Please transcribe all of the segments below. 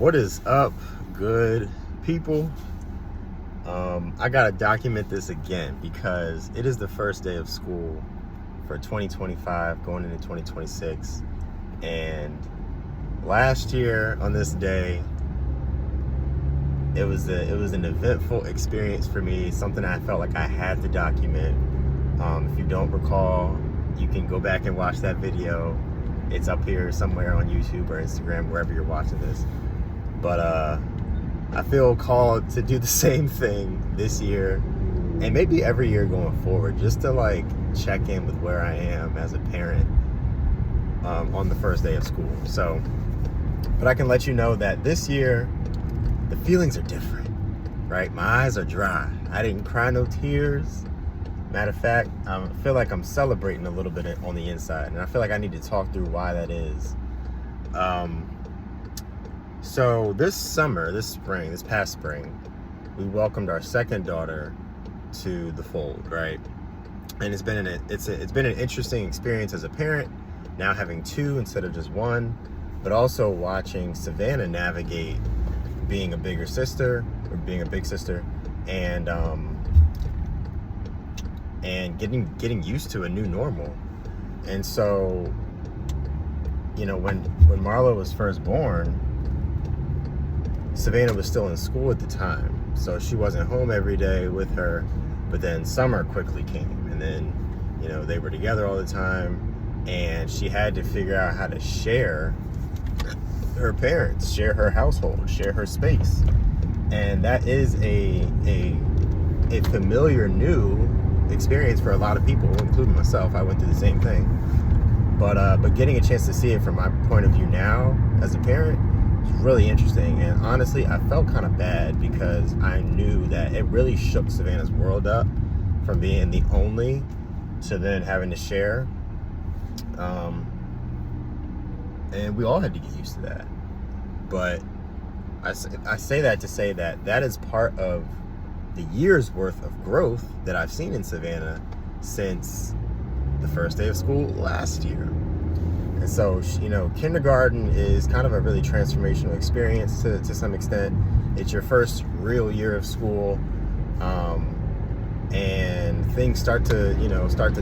What is up, good people? I gotta document this again because it is the first day of school for 2025 going into 2026, and last year on this day it was an eventful experience for me, something I felt like I had to document. If you don't recall, you can go back and watch that video. It's up here somewhere on YouTube or Instagram, wherever you're watching this. But I feel called to do the same thing this year and maybe every year going forward, just to like check in with where I am as a parent on the first day of school. So, but I can let you know that this year the feelings are different, right? My eyes are dry. I didn't cry no tears. Matter of fact, I feel like I'm celebrating a little bit on the inside, and I feel like I need to talk through why that is. So this past spring, we welcomed our second daughter to the fold, right? And it's been an interesting experience as a parent, now having two instead of just one, but also watching Savannah navigate being a big sister, and getting used to a new normal. And so, you know, when Marla was first born, Savannah was still in school at the time, so she wasn't home every day with her. But then summer quickly came, and then, you know, they were together all the time, and she had to figure out how to share her parents, share her household, share her space. And that is a familiar new experience for a lot of people, including myself. I went through the same thing, but getting a chance to see it from my point of view now as a parent is really interesting. And honestly, I felt kind of bad because I knew that it really shook Savannah's world up, from being the only to then having to share, and we all had to get used to that. But I say that to say that is part of the year's worth of growth that I've seen in Savannah since the first day of school last year. And so, you know, kindergarten is kind of a really transformational experience to some extent. It's your first real year of school, and things start to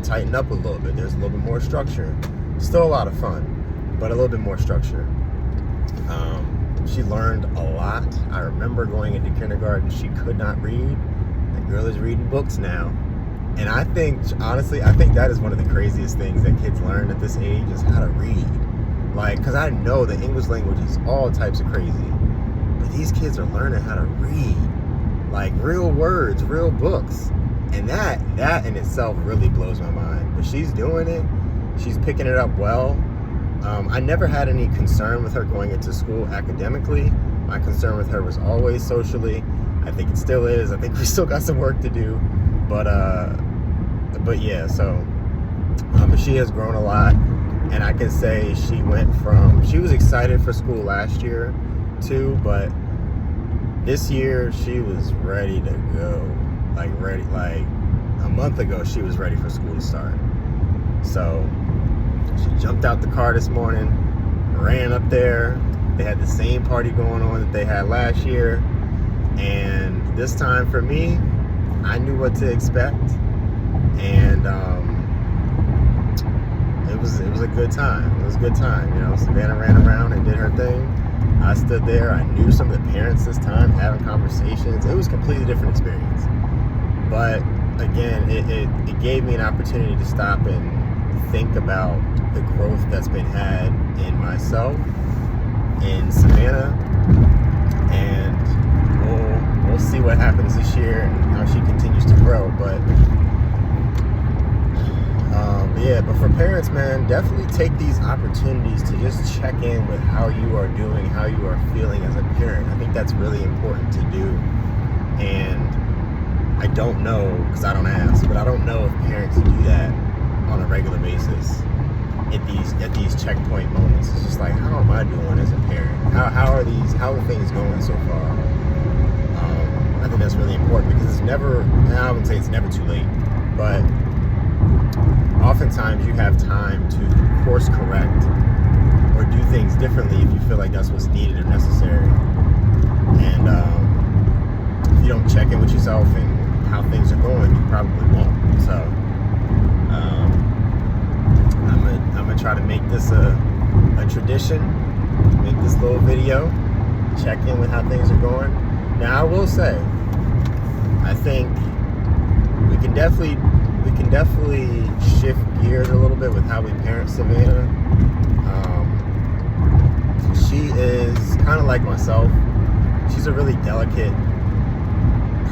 tighten up a little bit. There's a little bit more structure. Still a lot of fun, but a little bit more structure. She learned a lot. I remember going into kindergarten, she could not read. The girl is reading books now. And I think, honestly, that is one of the craziest things that kids learn at this age, is how to read. Like, because I know the English language is all types of crazy, but these kids are learning how to read. Like, real words, real books. And that in itself really blows my mind. But she's doing it. She's picking it up well. I never had any concern with her going into school academically. My concern with her was always socially. I think it still is. I think we still got some work to do. But yeah, so but she has grown a lot. And I can say she was excited for school last year too, but this year she was ready to go. Like a month ago she was ready for school to start. So she jumped out the car this morning, ran up there. They had the same party going on that they had last year. And this time for me, I knew what to expect. And it was a good time. It was a good time. You know, Savannah ran around and did her thing. I stood there. I knew some of the parents this time, having conversations. It was a completely different experience. But again, it gave me an opportunity to stop and think about the growth that's been had in myself, in Savannah, and we'll see what happens this year and how she continues to grow. But but for parents, man, definitely take these opportunities to just check in with how you are doing, how you are feeling as a parent. I think that's really important to do. And I don't know, because I don't ask, but I don't know if parents do that on a regular basis at these checkpoint moments. It's just like, how am I doing as a parent? How are things going so far? I think that's really important, because it's never, I wouldn't say it's never too late, but oftentimes you have time to course correct or do things differently if you feel like that's what's needed or necessary. And if you don't check in with yourself and how things are going, you probably won't. So I'm gonna try to make this a tradition, make this little video, check in with how things are going. Now I will say, I think we can definitely shift gears a little bit with how we parent Savannah. She is kind of like myself. She's a really delicate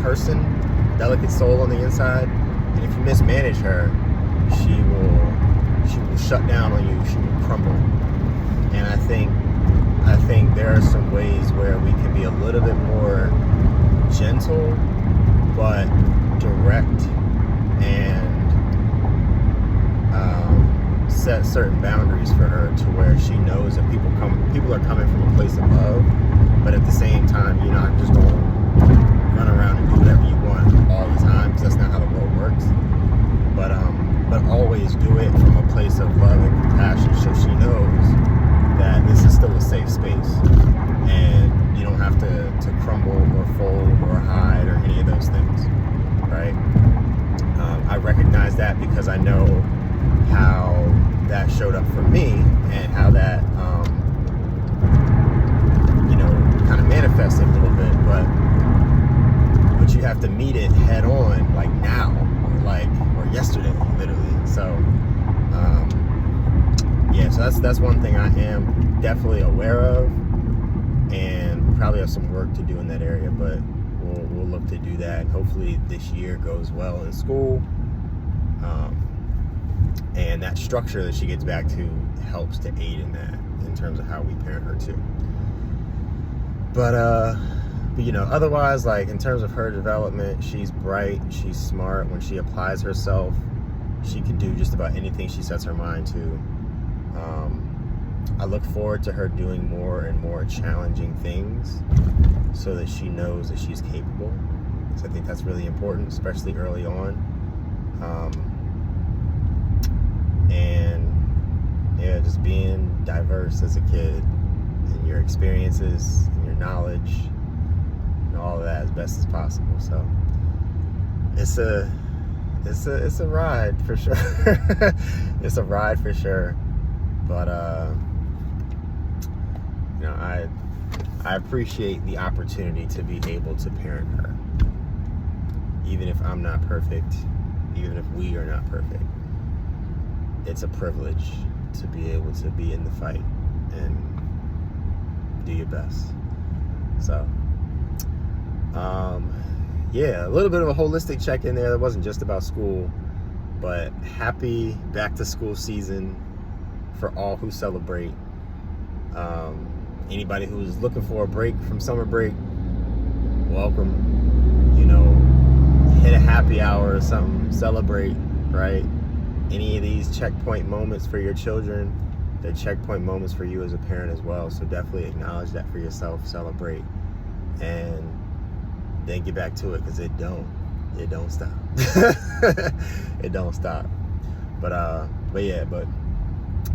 person, delicate soul on the inside, and if you mismanage her, she will shut down on you. She will crumble. And I think there are some ways where we can be a little bit more gentle but direct, and set certain boundaries for her to where she knows that people are coming from a place of love, but at the same time you're not just going to run around and do whatever you want all the time, because that's not how the world works. But always do it from a place of love and compassion, so she knows that this is still a safe space, and you don't have to crumble or fold or hide or any of those things, right? I recognize that because I know how that showed up for me, and how that kind of manifested a little bit, but you have to meet it head on, like now, or yesterday, literally. So so that's one thing I am definitely aware of, and probably have some work to do in that area, but we'll look to do that. Hopefully this year goes well in school, and that structure that she gets back to helps to aid in that, in terms of how we parent her too. But otherwise, like in terms of her development, she's bright, she's smart. When she applies herself, she can do just about anything she sets her mind to. I look forward to her doing more and more challenging things, so that she knows that she's capable. So I think that's really important, especially early on. And yeah, just being diverse as a kid, and your experiences and your knowledge and all of that as best as possible. So it's a ride for sure. It's a ride for sure. But I appreciate the opportunity to be able to parent her, even if I'm not perfect, even if we are not perfect. It's a privilege to be able to be in the fight and do your best. So a little bit of a holistic check-in there. That wasn't just about school, but happy back to school season for all who celebrate. Anybody who's looking for a break from summer break, welcome. Hit a happy hour or something, celebrate, right? Any of these checkpoint moments for your children, they're checkpoint moments for you as a parent as well. So definitely acknowledge that for yourself, celebrate, and then get back to it, because it don't stop. It don't stop. But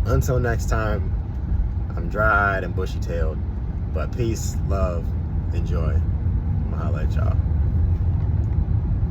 until next time, I'm dry-eyed and bushy-tailed, but peace, love, and joy. I'm gonna holla at y'all.